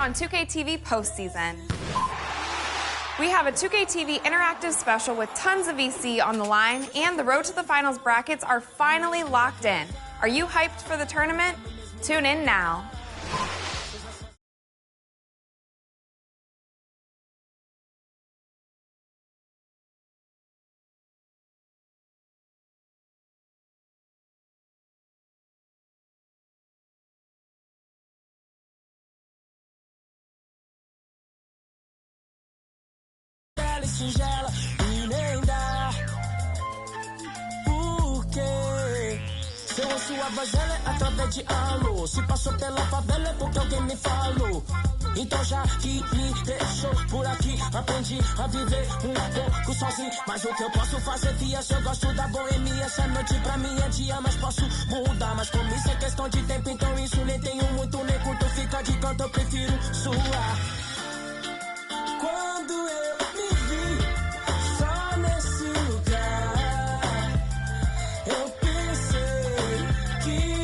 on 2K TV postseason. We have a 2K TV interactive special with tons of VC on the line, and the Road to the Finals brackets are finally locked in. Are you hyped for the tournament? Tune in now. Singela e nem dá. Porque seu sua voz ela é através de alô. Se passou pela favela é porque alguém me falou. Então já que me deixou por aqui, aprendi a viver um pouco sozinho. Mas o que eu posso fazer, fia, se eu gosto da boemia. Essa noite pra mim é dia, mas posso mudar. Mas como isso é questão de tempo, então isso nem tenho muito, nem curto. Fica de canto, eu prefiro suar. Quando eu me vi só nesse lugar, eu pensei que...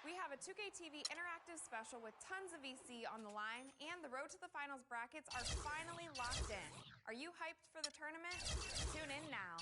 We have a 2K TV interactive special with tons of VC on the line, and the Road to the Finals brackets are finally locked in. Are you hyped for the tournament? Tune in now.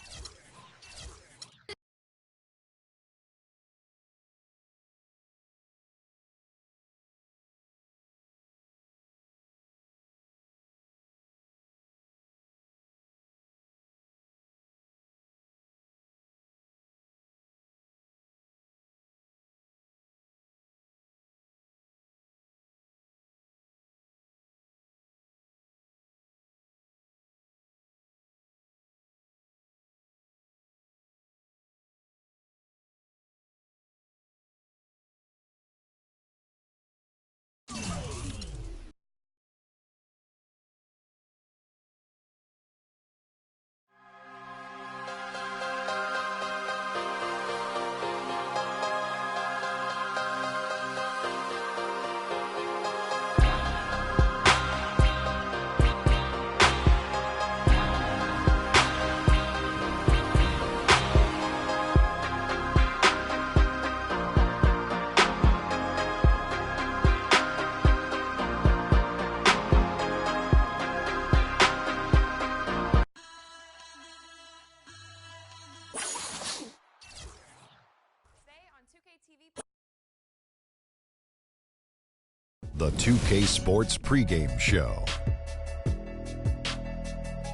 The 2K Sports pregame show.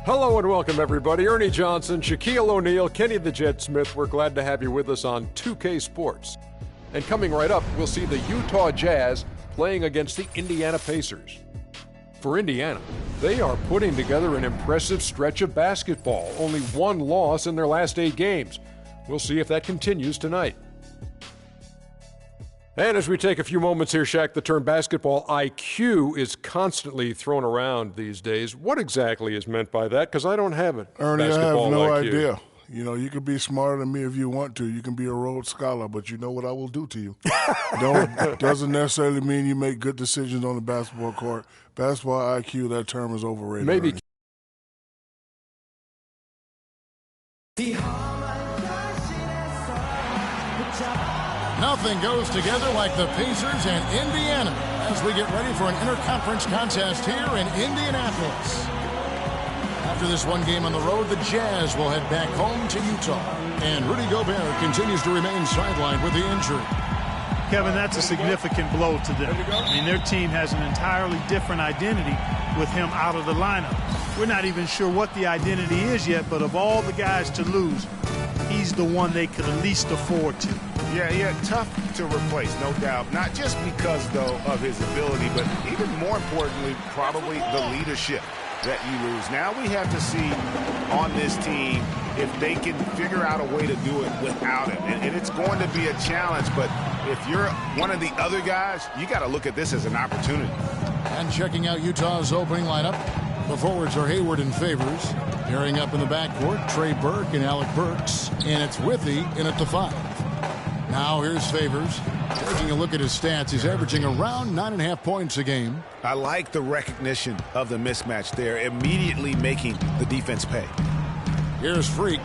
Hello and welcome, everybody. Ernie Johnson, Shaquille O'Neal, Kenny the Jet Smith. We're glad to have you with us on 2K Sports. And coming right up, we'll see the Utah Jazz playing against the Indiana Pacers. For Indiana, they are putting together an impressive stretch of basketball. Only one loss in their last 8 games. We'll see if that continues tonight. And as we take a few moments here, Shaq, the term basketball IQ is constantly thrown around these days. What exactly is meant by that? Because I don't have it. Ernie, I have no IQ. idea. You know, you can be smarter than me if you want to. You can be a Rhodes Scholar, but you know what I will do to you. Doesn't necessarily mean you make good decisions on the basketball court. Basketball IQ, that term is overrated. Maybe. Ernie. Now Nothing goes together like the Pacers and Indiana as we get ready for an interconference contest here in Indianapolis. After this one game on the road, the Jazz will head back home to Utah. And Rudy Gobert continues to remain sidelined with the injury. Kevin, that's a significant blow to them. I mean, their team has an entirely different identity with him out of the lineup. We're not even sure what the identity is yet, but of all the guys to lose, he's the one they could at least afford to. Yeah, tough to replace, no doubt. Not just because, though, of his ability, but even more importantly, probably the leadership that you lose. Now we have to see on this team if they can figure out a way to do it without him. And it's going to be a challenge, but if you're one of the other guys, you got to look at this as an opportunity. And checking out Utah's opening lineup, the forwards are Hayward and Favors. Pairing up in the backcourt, Trey Burke and Alec Burks. And it's Withy in at the 5. Now here's Favors. Taking a look at his stats, he's averaging around 9.5 points a game. I like the recognition of the mismatch there, immediately making the defense pay. Here's Freak.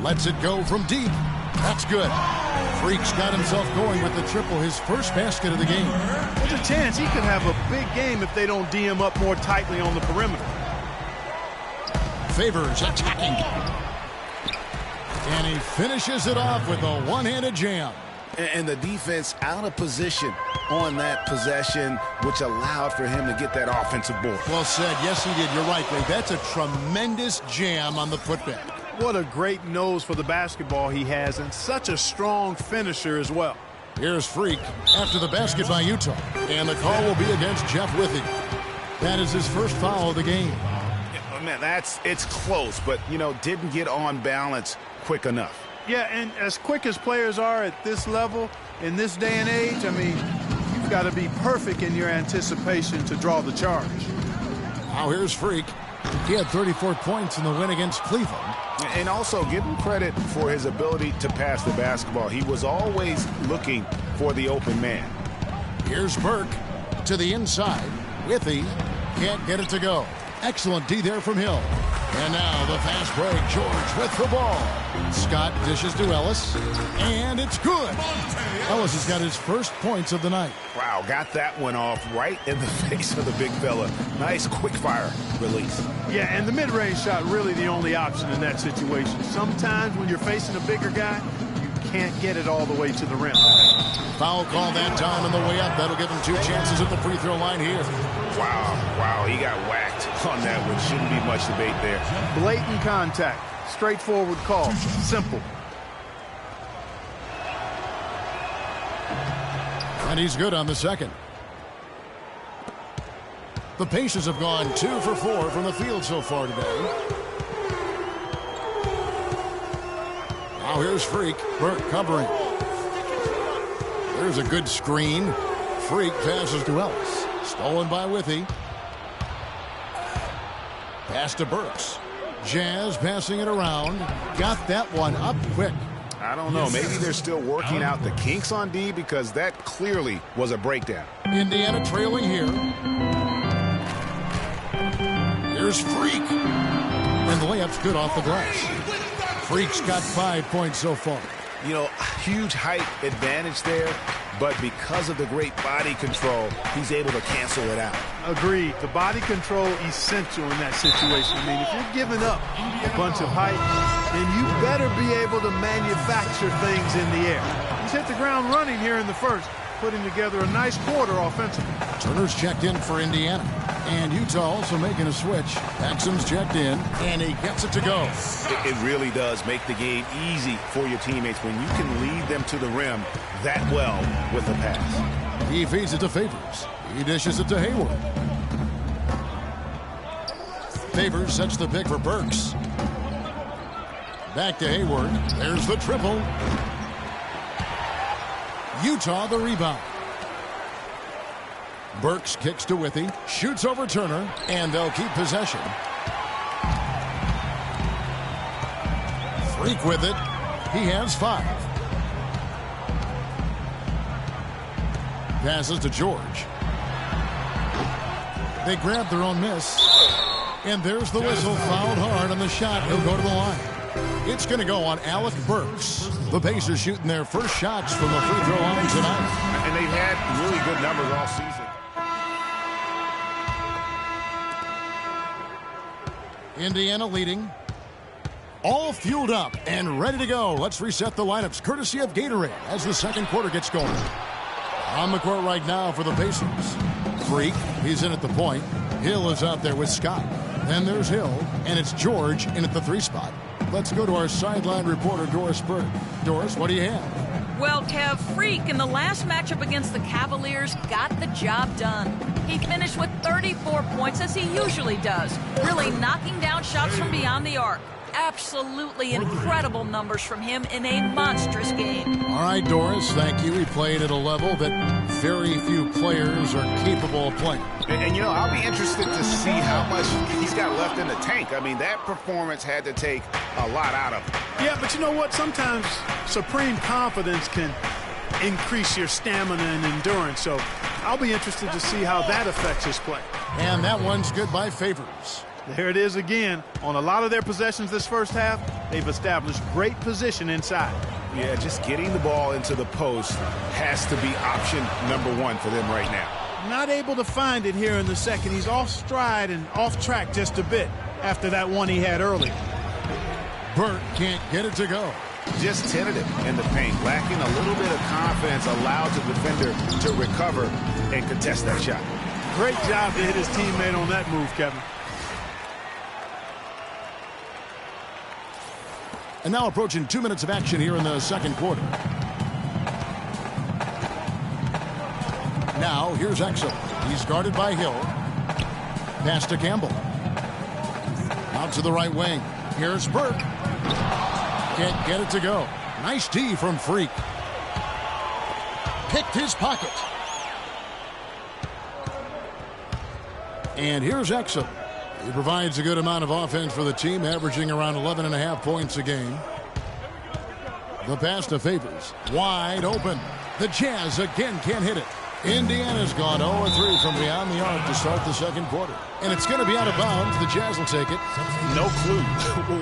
Lets it go from deep. That's good. Freak's got himself going with the triple, his first basket of the game. There's a chance he could have a big game if they don't D him up more tightly on the perimeter. Favors attacking. And he finishes it off with a one-handed jam. And the defense out of position on that possession, which allowed for him to get that offensive board. Well said. Yes, he did. You're right, Ray. That's a tremendous jam on the putback. What a great nose for the basketball he has, and such a strong finisher as well. Here's Freak after the basket by Utah. And the call will be against Jeff Withy. That is his first foul of the game. Man, it's close, but, didn't get on balance quick enough. Yeah, and as quick as players are at this level, in this day and age, I mean, you've got to be perfect in your anticipation to draw the charge. Now here's Freak. He had 34 points in the win against Cleveland. And also give him credit for his ability to pass the basketball. He was always looking for the open man. Here's Burke to the inside. Withy can't get it to go. Excellent D there from Hill. And now the fast break. George with the ball. Scott dishes to Ellis. And it's good. Ellis has got his first points of the night. Wow, got that one off right in the face of the big fella. Nice quick fire release. Yeah, and the mid-range shot really the only option in that situation. Sometimes when you're facing a bigger guy, you can't get it all the way to the rim. Foul call that time on the way up. That'll give him 2 chances at the free throw line here. Wow, he got whacked on that one. Shouldn't be much debate there. Blatant contact. Straightforward call. Simple. And he's good on the second. The Pacers have gone 2 for 4 from the field so far today. Now here's Freak. Burke covering. There's a good screen. Freak passes to Ellis. Stolen by Withy. Pass to Burks. Jazz passing it around. Got that one up quick. I don't know. Maybe they're still working out the kinks on D because that clearly was a breakdown. Indiana trailing here. Here's Freak. And the layup's good off the glass. Freak's got 5 points so far. Huge height advantage there, but because of the great body control, he's able to cancel it out. Agreed. The body control essential in that situation. I mean, if you're giving up a bunch of height, then you better be able to manufacture things in the air. He's hit the ground running here in the first, putting together a nice quarter offensively. Turner's checked in for Indiana. And Utah also making a switch. Paxson's checked in, and he gets it to go. It really does make the game easy for your teammates when you can lead them to the rim that well with a pass. He feeds it to Favors. He dishes it to Hayward. Favors sets the pick for Burks. Back to Hayward. There's the triple. Utah the rebound. Burks kicks to Withy, shoots over Turner, and they'll keep possession. Freak with it. He has 5. Passes to George. They grab their own miss. And there's the whistle. Fouled hard on the shot. He'll go to the line. It's going to go on Alec Burks. The Pacers shooting their first shots from the free throw line tonight. And they've had really good numbers all season. Indiana leading. All fueled up and ready to go. Let's reset the lineups courtesy of Gatorade as the second quarter gets going. On the court right now for the Pacers. Freak, he's in at the point. Hill is out there with Scott. Then there's Hill, and it's George in at the 3 spot. Let's go to our sideline reporter, Doris Burke. Doris, what do you have? Well, Kev, Freak in the last matchup against the Cavaliers got the job done. He finished with 34 points, as he usually does, really knocking down shots from beyond the arc. Absolutely incredible numbers from him in a monstrous game. All right, Doris, thank you. He played at a level that very few players are capable of playing. And you know, I'll be interested to see how much he's got left in the tank. I mean, that performance had to take a lot out of him. Yeah, but you know what? Sometimes supreme confidence can increase your stamina and endurance. So I'll be interested to see how that affects his play. And that one's good by Favors. There it is again. On a lot of their possessions this first half, they've established great position inside. Yeah, just getting the ball into the post has to be option number 1 for them right now. Not able to find it here in the second. He's off stride and off track just a bit after that one he had earlier. Burt can't get it to go. Just tentative in the paint, lacking a little bit of confidence, allows the defender to recover and contest that shot. Great job to hit his teammate on that move, Kevin. And now approaching 2 minutes of action here in the second quarter. Now here's Exum. He's guarded by Hill. Pass to Campbell. Out to the right wing. Here's Burke. Can't get it to go. Nice D from Freak. Picked his pocket. And here's Exum. He provides a good amount of offense for the team, averaging around 11.5 points a game. The pass to Favors. Wide open. The Jazz again can't hit it. Indiana's gone 0-3 from beyond the arc to start the second quarter. And it's going to be out of bounds. The Jazz will take it. No clue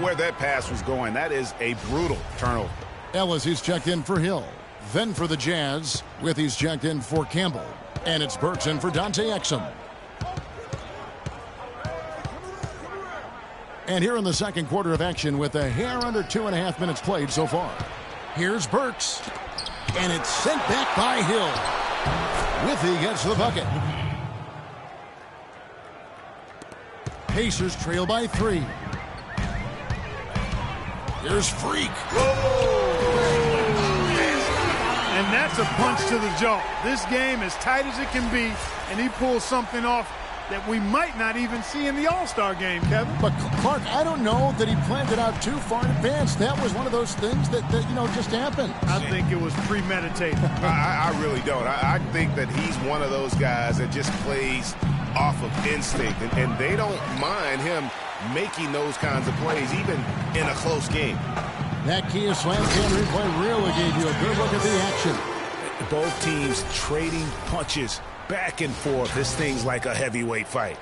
where that pass was going. That is a brutal turnover. Ellis, he's checked in for Hill. Then for the Jazz, with he's checked in for Campbell. And it's Burks in for Dante Exum. And here in the second quarter of action with a hair under 2.5 minutes played so far. Here's Burks. And it's sent back by Hill. Withy gets the bucket. Pacers trail by 3. Here's Freak. And that's a punch to the jaw. This game as tight as it can be, and he pulls something off that we might not even see in the All-Star game, Kevin. But Clark, I don't know that he planned it out too far in advance. That was one of those things that just happened. I think it was premeditated. I really don't. I think that he's one of those guys that just plays off of instinct, and they don't mind him making those kinds of plays, even in a close game. That Kia Slam Cam replay really gave you a good look at the action. Both teams trading punches back and forth. This thing's like a heavyweight fight.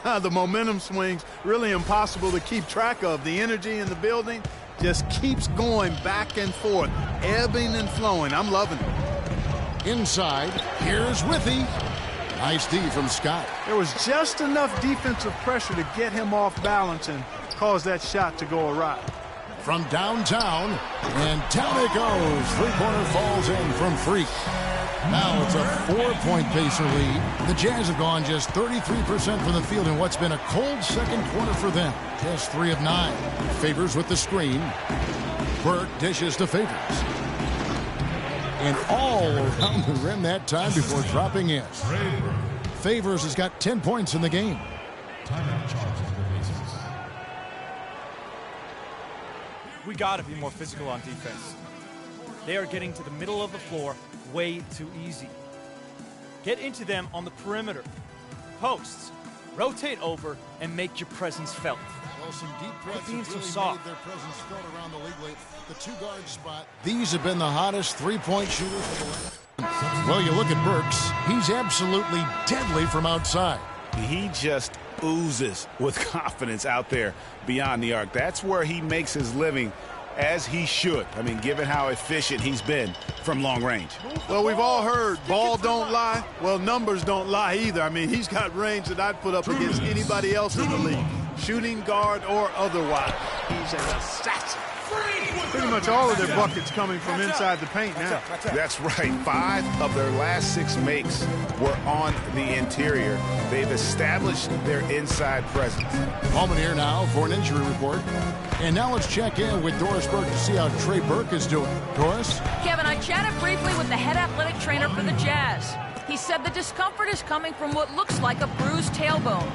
The momentum swings really impossible to keep track of. The energy in the building just keeps going back and forth, ebbing and flowing. I'm loving it. Inside, here's Withy. Nice D from Scott. There was just enough defensive pressure to get him off balance and cause that shot to go awry. From downtown, and down it goes. Three-pointer falls in from Freak. Now it's a 4-point Pacer lead. The Jazz have gone just 33% from the field in what's been a cold second quarter for them. Just 3 of 9. Favors with the screen. Burke dishes to Favors. And all around the rim that time before dropping in. Favors has got 10 points in the game. We got to be more physical on defense. They are getting to the middle of the floor way too easy. Get into them on the perimeter. Posts. Rotate over and make your presence felt. Well, some deep threats being have too really soft. made their presence felt around the league lately. The two-guard spot. These have been the hottest three-point shooters of the last. Well, you look at Burks. He's absolutely deadly from outside. He just oozes with confidence out there beyond the arc. That's where he makes his living, as he should. I mean, given how efficient he's been from long range. Well, we've all heard ball don't lie. Well, numbers don't lie either. I mean, he's got range that I'd put up against anybody else in the league, shooting guard or otherwise. He's an assassin. Pretty much all of their buckets coming from inside the paint now. That's right. 5 of their last 6 makes were on the interior. They've established their inside presence. Moment here now for an injury report. And now let's check in with Doris Burke to see how Trey Burke is doing. Doris? Kevin, I chatted briefly with the head athletic trainer for the Jazz. He said the discomfort is coming from what looks like a bruised tailbone.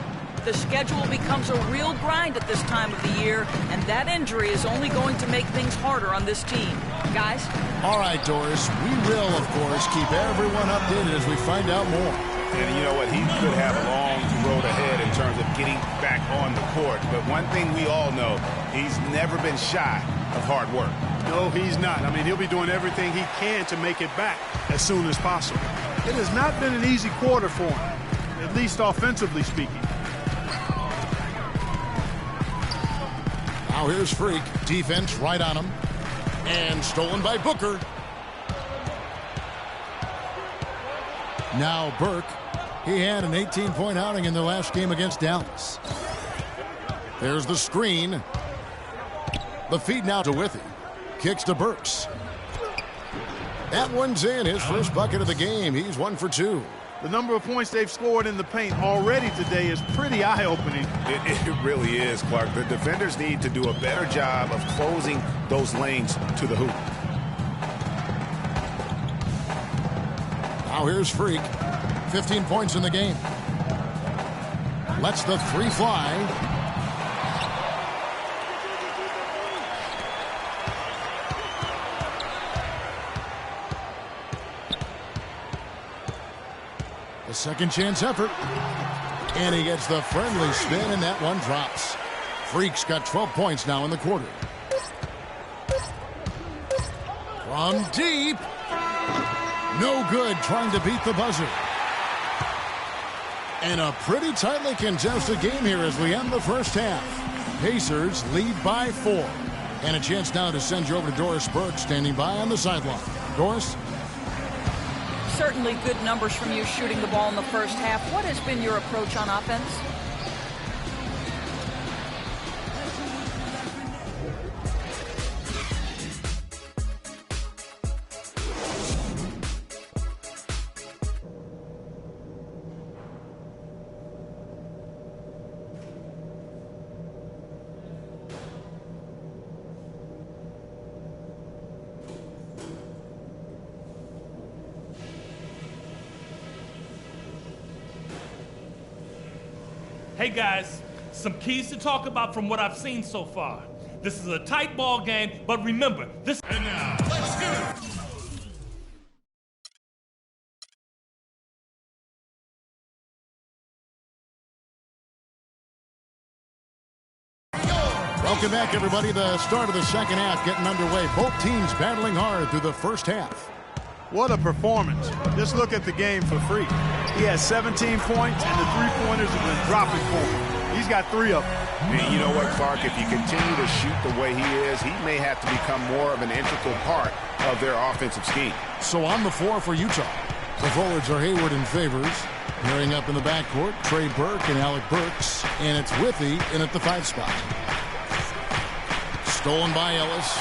The schedule becomes a real grind at this time of the year, and that injury is only going to make things harder on this team. Guys? All right, Doris. We will, of course, keep everyone updated as we find out more. And you know what? He could have a long road ahead in terms of getting back on the court. But one thing we all know, he's never been shy of hard work. No, he's not. I mean, he'll be doing everything he can to make it back as soon as possible. It has not been an easy quarter for him, at least offensively speaking. Now here's Freak. Defense right on him. And stolen by Booker. Now Burke. He had an 18-point outing in their last game against Dallas. There's the screen. The feed now to Withy. Kicks to Burks. That one's in. His first bucket of the game. He's 1 for 2. The number of points they've scored in the paint already today is pretty eye-opening. It really is, Clark. The defenders need to do a better job of closing those lanes to the hoop. Now here's Freak. 15 points in the game. Lets the 3 fly. The second chance effort. And he gets the friendly spin, and that one drops. Freak's got 12 points now in the quarter. From deep. No good, trying to beat the buzzer. And a pretty tightly contested game here as we end the first half. Pacers lead by 4. And a chance now to send you over to Doris Burke, standing by on the sideline. Doris? Certainly good numbers from you shooting the ball in the first half. What has been your approach on offense? Hey guys, some keys to talk about from what I've seen so far. This is a tight ball game, but remember, this... And now, let's do it! Welcome back, everybody. The start of the second half getting underway. Both teams battling hard through the first half. What a performance. Just look at the game for Freak. He has 17 points, and the three-pointers have been dropping for him. He's got 3 of them. And you know what, Clark? If you continue to shoot the way he is, he may have to become more of an integral part of their offensive scheme. So on the floor for Utah, the forwards are Hayward and Favors. Pairing up in the backcourt, Trey Burke and Alec Burks. And it's Withy in at the 5 spot. Stolen by Ellis.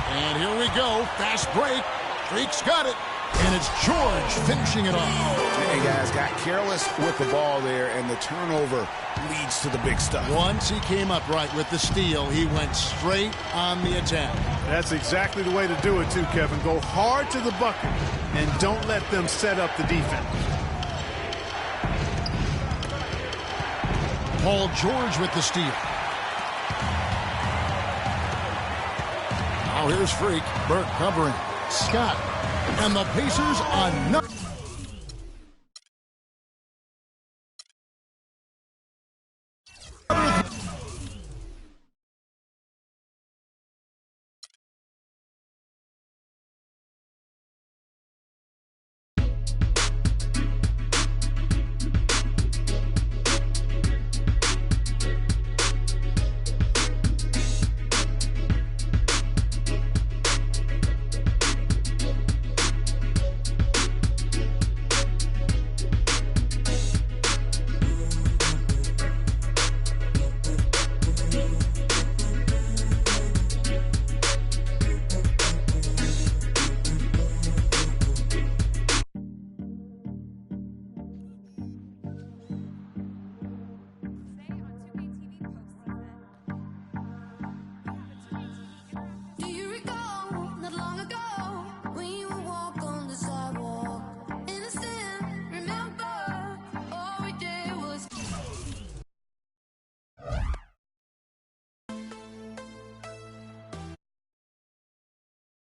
And here we go. Fast break. Freak's got it. And it's George finishing it off. And guys got careless with the ball there, and the turnover leads to the big stuff. Once he came up right with the steal, he went straight on the attack. That's exactly the way to do it, too, Kevin. Go hard to the bucket and don't let them set up the defense. Paul George with the steal. Now here's Freak. Burke covering. Scott. And the Pacers on...